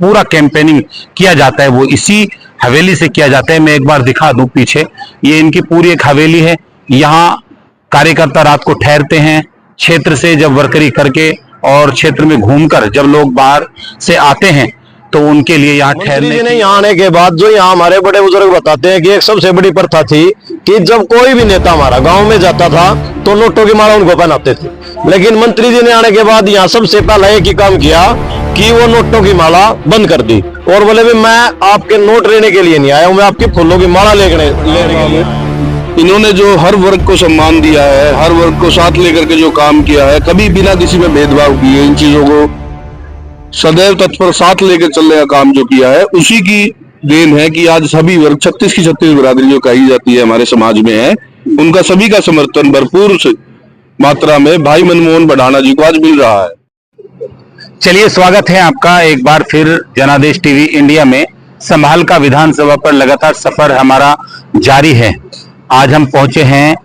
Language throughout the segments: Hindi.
पूरा कैंपेनिंग किया जाता है वो इसी हवेली से किया जाता है। मैं एक बार दिखा दूं पीछे, ये इनकी पूरी एक हवेली है। यहाँ कार्यकर्ता रात को ठहरते हैं, क्षेत्र से जब वर्करी करके और क्षेत्र में घूमकर जब लोग बाहर से आते हैं तो उनके लिए यहाँ ठहरने ने यहाँ आने के बाद जो यहाँ हमारे बड़े बुजुर्ग बताते हैं कि एक सबसे बड़ी प्रथा थी कि जब कोई भी नेता हमारा गांव में जाता था तो नोटों की माला उनको पहनाते थे। लेकिन मंत्री जी ने आने के बाद यहाँ सबसे पहला एक ही काम किया कि वो नोटों की माला बंद कर दी और बोले भी मैं आपके नोट लेने के लिए नहीं आया हूँ, मैं आपकी फूलों की माला लेने के लिए। इन्होंने जो हर वर्ग को सम्मान दिया है, हर वर्ग को साथ लेकर के जो काम किया है, कभी बिना किसी में भेदभाव किए इन चीजों को सदैव तत्पर साथ लेकर चलने का काम जो किया है, उसी की देन है कि आज सभी वर्ग 36 की 36 बिरादरी जो कही जाती है हमारे समाज में है, उनका सभी का समर्थन भरपूर मात्रा में भाई मनमोहन बढ़ाना जी को आज मिल रहा है। चलिए, स्वागत है आपका एक बार फिर जनादेश टीवी इंडिया में। संभाल का विधानसभा पर लगातार सफर हमारा जारी है। आज हम पहुंचे हैं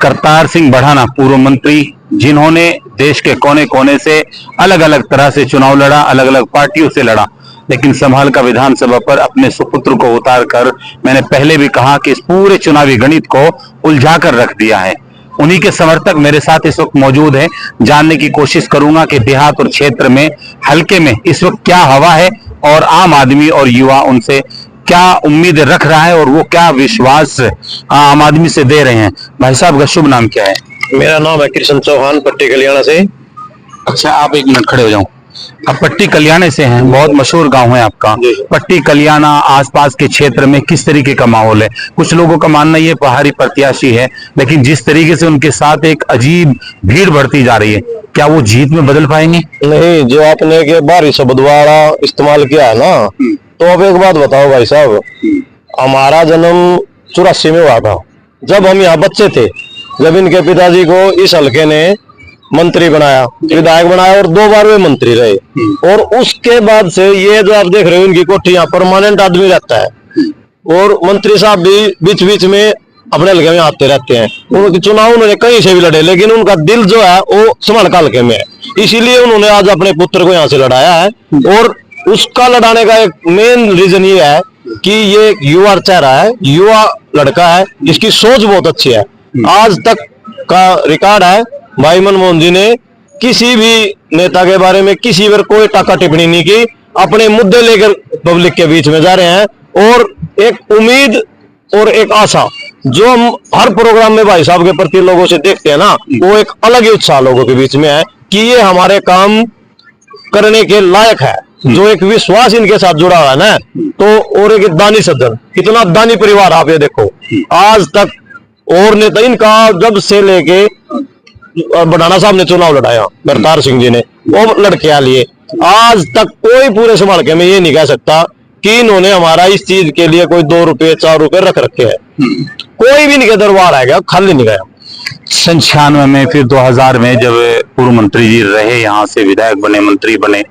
करतार सिंह बढ़ाना, पूर्व मंत्री, जिन्होंने देश के कोने कोने से अलग अलग तरह से चुनाव लड़ा, अलग अलग पार्टियों से लड़ा, लेकिन संभाल का विधानसभा पर अपने सुपुत्र को उतार कर, मैंने पहले भी कहा कि इस पूरे चुनावी गणित को उलझा कर रख दिया है। उन्हीं के समर्थक मेरे साथ इस वक्त मौजूद हैं। जानने की कोशिश करूंगा कि देहात और क्षेत्र में हल्के में इस वक्त क्या हवा है और आम आदमी और युवा उनसे क्या उम्मीद रख रहा है और वो क्या विश्वास आम आदमी से दे रहे हैं। भाई साहब का शुभ नाम क्या है? मेरा नाम है कृष्ण चौहान, पट्टी कल्याणा से। अच्छा, आप एक मिनट खड़े हो जाओ। आप पट्टी कल्याणा से हैं, बहुत मशहूर गांव है आपका। पट्टी कल्याणा आसपास के क्षेत्र में किस तरीके का माहौल है? कुछ लोगों का मानना ये पहाड़ी प्रत्याशी है, लेकिन जिस तरीके से उनके साथ एक अजीब भीड़ बढ़ती जा रही है, क्या वो जीत में बदल पाएंगे? नहीं, जो आपने के बाहरी शब्द वाला इस्तेमाल किया है ना, तो अब एक बात बताओ भाई साहब, हमारा जन्म 84 में हुआ था। जब हम यहाँ बच्चे थे, जब इनके पिताजी को इस हल्के ने मंत्री बनाया, विधायक बनाया और 2 बार वे मंत्री रहे, और उसके बाद से ये जो आप देख रहे हो इनकी कोठी, यहाँ परमानेंट आदमी रहता है और मंत्री साहब भी बीच बीच में अपने हल्के में आते रहते हैं। उनके चुनाव उन्होंने कहीं से भी लड़े, लेकिन उनका दिल जो है वो संभाल का हल्के में है, इसीलिए उन्होंने आज अपने पुत्र को यहाँ से लड़ाया है। और उसका लड़ाने का एक मेन रीजन ये है कि ये युवा चेहरा है, युवा लड़का है, इसकी सोच बहुत अच्छी है। आज तक का रिकॉर्ड है, भाई मनमोहन जी ने किसी भी नेता के बारे में किसी पर कोई टाका टिप्पणी नहीं की, अपने मुद्दे लेकर पब्लिक के बीच में जा रहे हैं। और एक उम्मीद और एक आशा जो हम हर प्रोग्राम में भाई साहब के प्रति लोगों से देखते हैं ना, वो एक अलग ही उत्साह लोगों के बीच में है कि ये हमारे काम करने के लायक है। जो एक विश्वास इनके साथ जुड़ा हुआ है ना, तो और एक दानी सज्जन, कितना दानी परिवार आप ये देखो। आज तक और नेता इनका जब से लेके बढ़ाना साहब ने चुनाव लड़ाया, करतार सिंह जी ने, वो लड़के लिए, आज तक कोई पूरे संभाल के में ये नहीं कह सकता कि इन्होंने हमारा इस चीज के लिए कोई 2 रुपए 4 रुपए रख रखे हैं। कोई भी इनके दरबार आएगा खाली नहीं गया। 96 में, फिर 2000 में जब पूर्व मंत्री जी रहे, यहाँ से विधायक बने, मंत्री बने,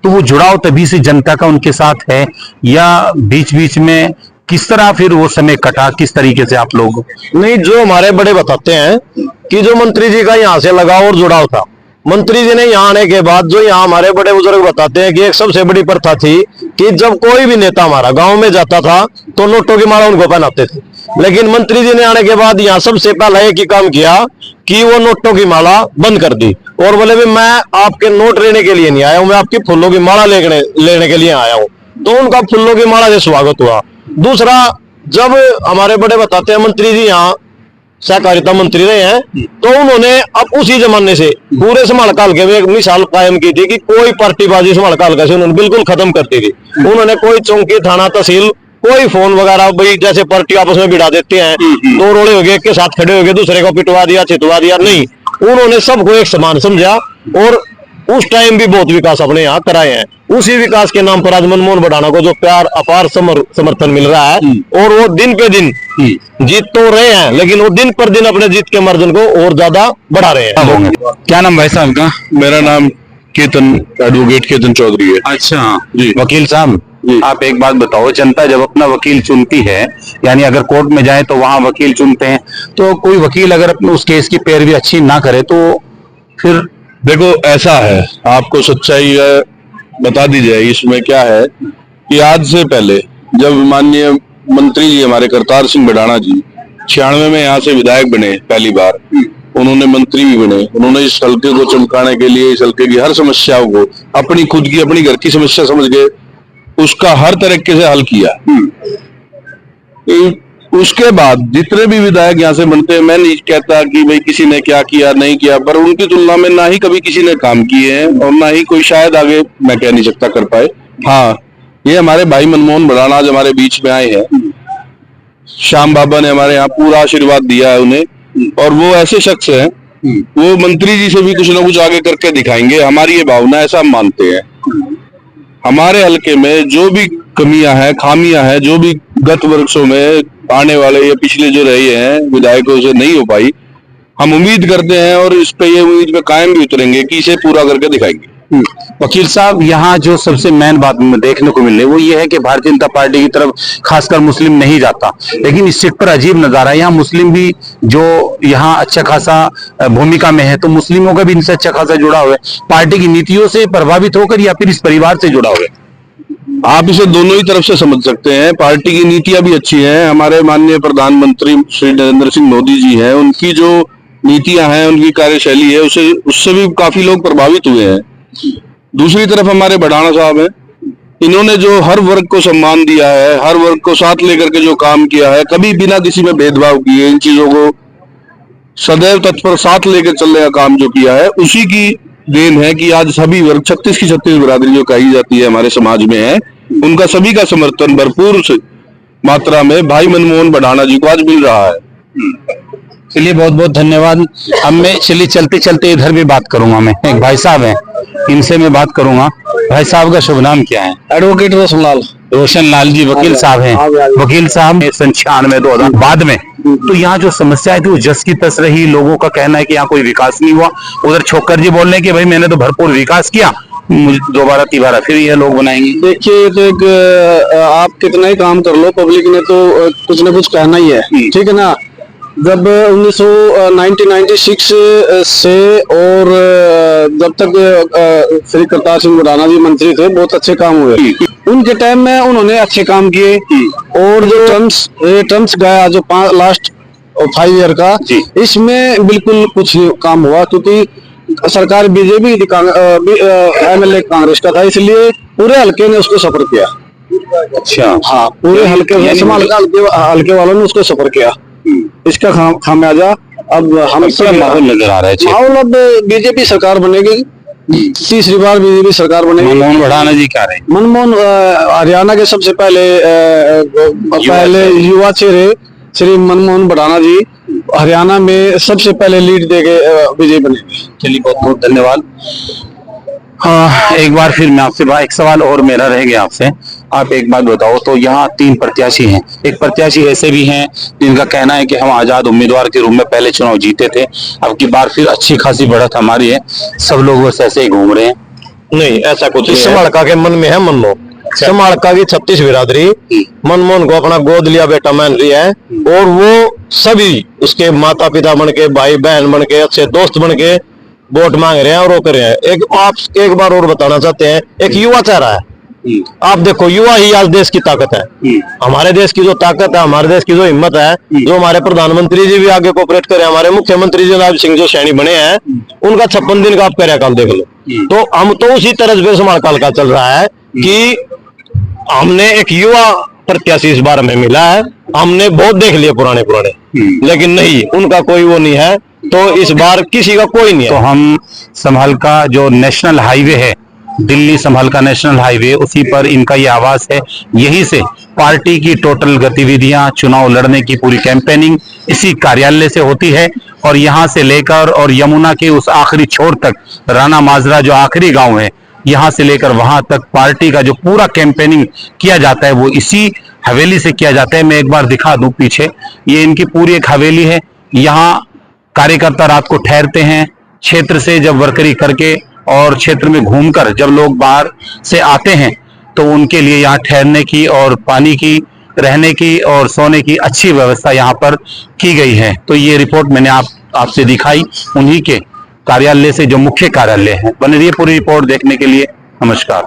तो वो जुड़ाव तभी से जनता का उनके साथ है, या बीच बीच में किस तरह फिर वो समय कटा, किस तरीके से आप लोग? नहीं, जो हमारे बड़े बताते हैं कि जो मंत्री जी का यहाँ से लगाव और जुड़ाव था, मंत्री जी ने यहाँ आने के बाद, जो यहाँ हमारे बड़े बुजुर्ग बताते हैं कि एक सबसे बड़ी प्रथा थी कि जब कोई भी नेता हमारा गांव में जाता था तो नोटों की माला उनको पहनाते थे। लेकिन मंत्री जी ने आने के बाद यहाँ सबसे पहला एक ही काम किया कि वो नोटों की माला बंद कर दी और बोले भी मैं आपके नोट लेने के लिए नहीं आया हूँ, मैं आपकी फूलों की माला लेने के लिए आया हूँ। तो उनका फूलों की माला से स्वागत हुआ। दूसरा, जब हमारे बड़े बताते हैं मंत्री जी यहाँ सहकारिता मंत्री रहे हैं, तो उन्होंने अब उसी जमाने से पूरे संभाल का हल्के में एक मिसाल कायम की थी कि कोई पार्टीबाजी संभाल का हल्का से उन्होंने बिल्कुल खत्म कर दी थी। उन्होंने कोई चौकी, थाना, तहसील, कोई फोन वगैरह, भाई जैसे पार्टी आपस में भिड़ा देते हैं, 2 रोड़े हो गए, एक के साथ खड़े हो गए, दूसरे को पिटवा दिया, चितवा दिया, नहीं, उन्होंने सबको एक समान समझा और उस टाइम भी बहुत विकास अपने यहाँ कराए हैं। उसी विकास के नाम पर आज मनमोहन बढ़ाना को जो प्यार, अपार समर्थन मिल रहा है, और वो दिन पे दिन जीत तो रहे हैं, लेकिन वो दिन पर दिन अपने जीत के मार्जिन को और ज्यादा बढ़ा रहे हैं। क्या नाम भाई साहब का? मेरा नाम केतन, एडवोकेट केतन चौधरी है। अच्छा जी। वकील साहब, आप एक बात बताओ, जनता जब अपना वकील चुनती है, यानी अगर कोर्ट में जाए तो वहां वकील चुनते हैं, तो कोई वकील अगर अपने उस केस की पैरवी अच्छी ना करे तो फिर? देखो, ऐसा है, आपको सच्चाई बता दी जाए इसमें क्या है कि आज से पहले जब माननीय मंत्री जी हमारे करतार सिंह बडाना जी 96 में यहाँ से विधायक बने पहली बार, उन्होंने मंत्री भी बने, उन्होंने इस हल्के को चमकाने के लिए इस हल्के की हर समस्याओं को अपनी खुद की अपनी घर की समस्या समझ के उसका हर तरीके से हल किया। उसके बाद जितने भी विधायक यहाँ से बनते हैं, मैं नहीं कहता कि भाई किसी ने क्या किया नहीं किया, पर उनकी तुलना में ना ही कभी किसी ने काम किए हैं और ना ही कोई शायद आगे मैं कह नहीं सकता कर पाए। हाँ, ये हमारे भाई मनमोहन बडाना आज हमारे बीच में आए हैं। श्याम बाबा ने हमारे यहाँ पूरा आशीर्वाद दिया है उन्हें, और वो ऐसे शख्स हैं, वो मंत्री जी से भी कुछ ना कुछ आगे करके दिखाएंगे, हमारी ये भावना ऐसा हम मानते हैं। हमारे हल्के में जो भी कमियां हैं, खामियां हैं, जो भी गत वर्षों में आने वाले या पिछले जो रहे हैं विधायकों से नहीं हो पाई, हम उम्मीद करते हैं और इस पे ये उम्मीद पे कायम भी उतरेंगे कि इसे पूरा करके दिखाएंगे। वकील साहब, यहाँ जो सबसे मेन बात देखने को मिल रही है वो ये है कि भारतीय जनता पार्टी की तरफ खासकर मुस्लिम नहीं जाता, लेकिन इस सीट पर अजीब नजारा है। यहाँ मुस्लिम भी जो यहाँ अच्छा खासा भूमिका में है, तो मुस्लिमों का भी इनसे अच्छा खासा जुड़ा हुआ है, पार्टी की नीतियों से प्रभावित होकर या फिर इस परिवार से जुड़ा हुआ है। आप इसे दोनों ही तरफ से समझ सकते हैं। पार्टी की नीतियां भी अच्छी हैं, हमारे माननीय प्रधानमंत्री श्री नरेंद्र सिंह मोदी जी हैं, उनकी जो नीतियां हैं, उनकी कार्यशैली है, उससे भी काफी लोग प्रभावित हुए हैं। दूसरी तरफ हमारे बडाना साहब हैं, इन्होंने जो हर वर्ग को सम्मान दिया है, हर वर्ग को साथ लेकर के जो काम किया है, कभी बिना किसी में भेदभाव किए इन चीजों को सदैव तत्पर साथ लेकर चलने का काम जो किया है, उसी की देन है कि आज सभी वर्ग 36 की 36 बिरादरी जो कही जाती है हमारे समाज में है, उनका सभी का समर्थन भरपूर मात्रा में भाई मनमोहन बडाना जी को आज मिल रहा है। चलिए, बहुत बहुत धन्यवाद। अब मैं चलिए चलते चलते इधर भी बात करूंगा। मैं एक भाई साहब हैं, इनसे मैं बात करूंगा। भाई साहब का शुभ नाम क्या है? एडवोकेट रोशन लाल जी वकील साहब हैं। वकील साहब 96-2000 बाद में तो यहाँ जो समस्याएं थी वो जस की तस रही। लोगों का कहना है कि यहाँ कोई विकास नहीं हुआ। उधर छोकर जी बोल रहे हैं कि भाई मैंने तो भरपूर विकास किया, दोबारा तिबारा फिर ये लोग बनाएंगे। देखिए, तो एक आप कितना ही काम कर लो, पब्लिक ने तो कुछ ना कुछ कहना ही है, ठीक है ना। जब 1996 से और जब तक श्री करतार सिंह बडाना जी मंत्री थे, बहुत अच्छे काम हुए उनके टाइम में, उन्होंने अच्छे काम किए। और जो टर्म्स गया जो लास्ट 5 ईयर का, इसमें बिल्कुल कुछ काम हुआ, क्योंकि सरकार बीजेपी एमएलए कांग्रेस का था, इसलिए पूरे हल्के ने उसको सफर किया। अच्छा, हाँ, पूरे हल्के वालों ने उसको सफर किया। इसका खामियाजा अब हम सब माहौल नजर आ रहा है। माहौल अब बीजेपी सरकार बनेगी, तीसरी बार बीजेपी सरकार बनेगी। मनमोहन बडाना जी क्या रहे? मनमोहन हरियाणा के सबसे पहले युवा चेहरे श्री मनमोहन बडाना जी हरियाणा में सबसे पहले लीड देके बीजेपी बनेगी। चलिए, बहुत बहुत धन्यवाद। हाँ, एक बार फिर मैं आपसे एक सवाल और मेरा रह गया आपसे। आप एक बात बताओ, तो यहाँ 3 प्रत्याशी हैं। एक प्रत्याशी ऐसे भी हैं जिनका कहना है कि हम आजाद उम्मीदवार के रूप में पहले चुनाव जीते थे, अब की बार फिर अच्छी खासी बढ़त हमारी है, सब लोग बस ऐसे ही घूम रहे हैं। नहीं, ऐसा कुछ नहीं। समालका के मन में है मनमोहन, समालका की 36 बिरादरी मनमोहन को अपना गोद लिया बेटा मान रही है, और वो सभी उसके माता पिता बन के, भाई बहन बन के, अच्छे दोस्त बन के वोट मांग रहे हैं और वो कर रहे हैं। आप एक बार और बताना चाहते हैं, एक युवा चेहरा है। आप देखो, युवा ही आज देश की ताकत है। हमारे देश की जो ताकत है, हमारे देश की जो हिम्मत है, जो हमारे प्रधानमंत्री जी भी आगे कोऑपरेट करे, हमारे मुख्यमंत्री जी नवाब सिंह जो सैनी बने हैं, उनका 56 दिन का आप कार्यकाल देख लो। तो हम तो उसी तरह पे समालकाल का चल रहा है कि हमने एक युवा प्रत्याशी इस बार में मिला है। हमने बहुत देख लिए पुराने, लेकिन नहीं, उनका कोई वो नहीं है, तो इस बार किसी का कोई नहीं है। तो हम संभल का जो नेशनल हाईवे है, दिल्ली संभल का नेशनल हाईवे, उसी पर इनका ये आवास है। यहीं से पार्टी की टोटल गतिविधियां, चुनाव लड़ने की पूरी कैंपेनिंग इसी कार्यालय से होती है। और यहाँ से लेकर और यमुना के उस आखिरी छोर तक, राना माजरा जो आखिरी गांव है, यहाँ से लेकर वहां तक पार्टी का जो पूरा कैंपेनिंग किया जाता है वो इसी हवेली से किया जाता है। मैं एक बार दिखा दूं पीछे, ये इनकी पूरी एक हवेली है। यहाँ कार्यकर्ता रात को ठहरते हैं, क्षेत्र से जब वर्करी करके और क्षेत्र में घूमकर जब लोग बाहर से आते हैं तो उनके लिए यहाँ ठहरने की और पानी की, रहने की और सोने की अच्छी व्यवस्था यहाँ पर की गई है। तो ये रिपोर्ट मैंने आपसे दिखाई उन्हीं के कार्यालय से, जो मुख्य कार्यालय है। बने रहिए पूरी रिपोर्ट देखने के लिए। नमस्कार।